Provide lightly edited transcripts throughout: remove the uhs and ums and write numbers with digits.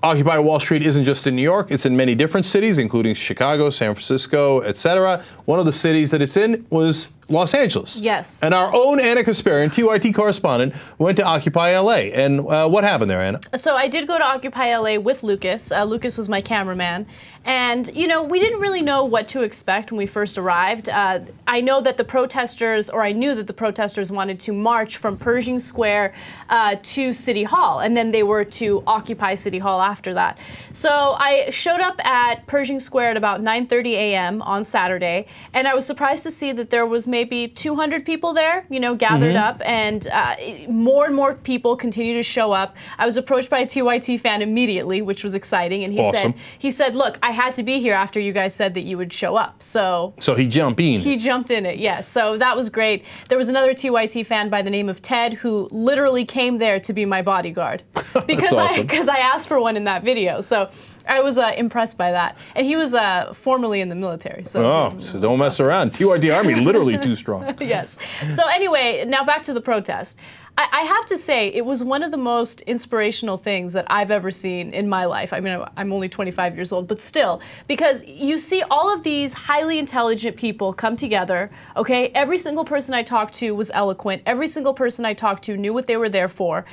Occupy Wall Street isn't just in New York, it's in many different cities, including Chicago, San Francisco, etc. One of the cities that it's in was Los Angeles. Yes. And our own Anna Kasparian, TYT correspondent, went to Occupy LA. And what happened there, Anna? So I did go to Occupy LA with Lucas. Lucas was my cameraman. And, you know, we didn't really know what to expect when we first arrived. I know that the protesters, or I knew that the protesters wanted to march from Pershing Square to City Hall, and then they were to occupy City Hall after that. So I showed up at Pershing Square at about 9:30 a.m. on Saturday, and I was surprised to see that there was maybe 200 people there, you know, gathered up, and more and more people continue to show up. I was approached by a TYT fan immediately, which was exciting, and he said, look, I had to be here after you guys said that you would show up. So he jumped in. He jumped in it, yes. So that was great. There was another TYT fan by the name of Ted who literally came there to be my bodyguard because I asked for one in that video. So I was impressed by that. And he was formerly in the military. So don't mess around. TYT Army, literally too strong. Yes. So anyway, now back to the protest. I have to say, it was one of the most inspirational things that I've ever seen in my life. I mean, I'm only 25 years old, but still, because you see all of these highly intelligent people come together, okay? Every single person I talked to was eloquent. Every single person I talked to knew what they were there for.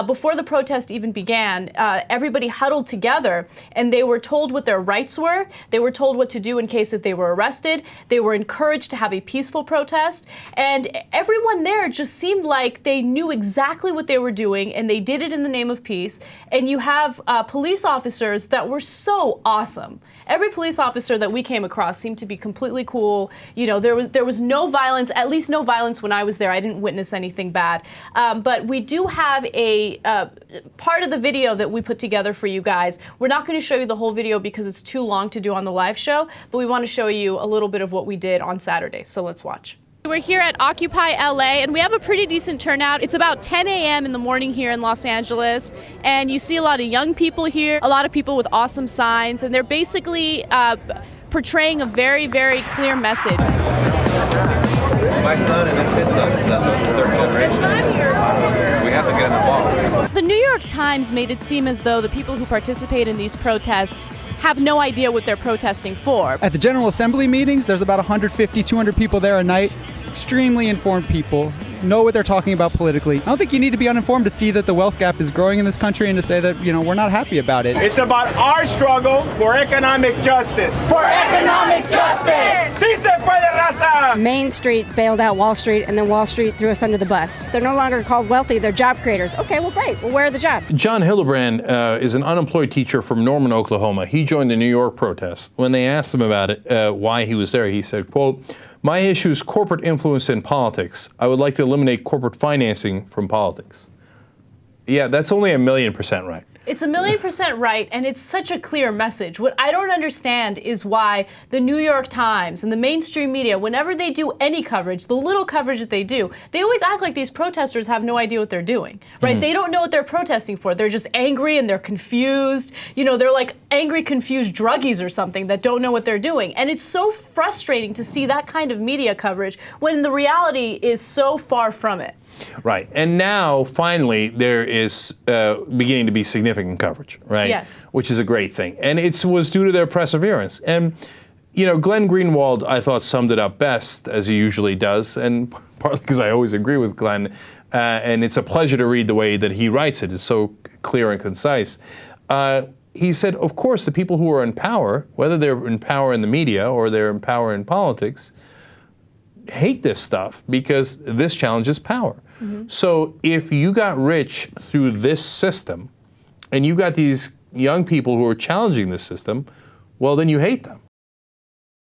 Before the protest even began, everybody huddled together, and they were told what their rights were. They were told what to do in case if they were arrested. They were encouraged to have a peaceful protest, and everyone there just seemed like they knew exactly what they were doing, and they did it in the name of peace. And you have police officers that were so awesome. Every police officer that we came across seemed to be completely cool. You know, there was no violence, at least no violence when I was there. I didn't witness anything bad. But we do have a part of the video that we put together for you guys. We're not going to show you the whole video because it's too long to do on the live show, but we want to show you a little bit of what we did on Saturday. So let's watch. We're here at Occupy LA, and we have a pretty decent turnout. It's about 10 a.m. in the morning here in Los Angeles, and you see a lot of young people here, a lot of people with awesome signs, and they're basically portraying a very, very clear message. It's my son and it's his son. It's the third generation. So we have to get involved. The New York Times made it seem as though the people who participate in these protests have no idea what they're protesting for. At the General Assembly meetings, there's about 150, 200 people there a night. Extremely informed people, know what they're talking about politically. I don't think you need to be uninformed to see that the wealth gap is growing in this country and to say that, you know, we're not happy about it. It's about our struggle for economic justice. For economic justice! Sí se puede, raza! Main Street bailed out Wall Street, and then Wall Street threw us under the bus. They're no longer called wealthy, they're job creators. Okay, well, great. Well, where are the jobs? John Hildebrand is an unemployed teacher from Norman, Oklahoma. He joined the New York protests. When they asked him about it, why he was there, he said, quote, "My issue is corporate influence in politics. I would like to eliminate corporate financing from politics." Yeah, that's only 1,000,000% right. It's 1,000,000% right, and it's such a clear message. What I don't understand is why the New York Times and the mainstream media, whenever they do any coverage, the little coverage that they do, they always act like these protesters have no idea what they're doing, right? They don't know what they're protesting for. They're just angry and they're confused. You know, they're like angry, confused druggies or something that don't know what they're doing. And it's so frustrating to see that kind of media coverage when the reality is so far from it. Right. And now, finally, there is beginning to be significant coverage, right? Yes. Which is a great thing. And it was due to their perseverance. And, you know, Glenn Greenwald, I thought, summed it up best, as he usually does, and partly because I always agree with Glenn. And it's a pleasure to read the way that he writes it. It's so clear and concise. He said, of course, the people who are in power, whether they're in power in the media or they're in power in politics, hate this stuff because this challenges power. So if you got rich through this system and you got these young people who are challenging this system, well, then you hate them.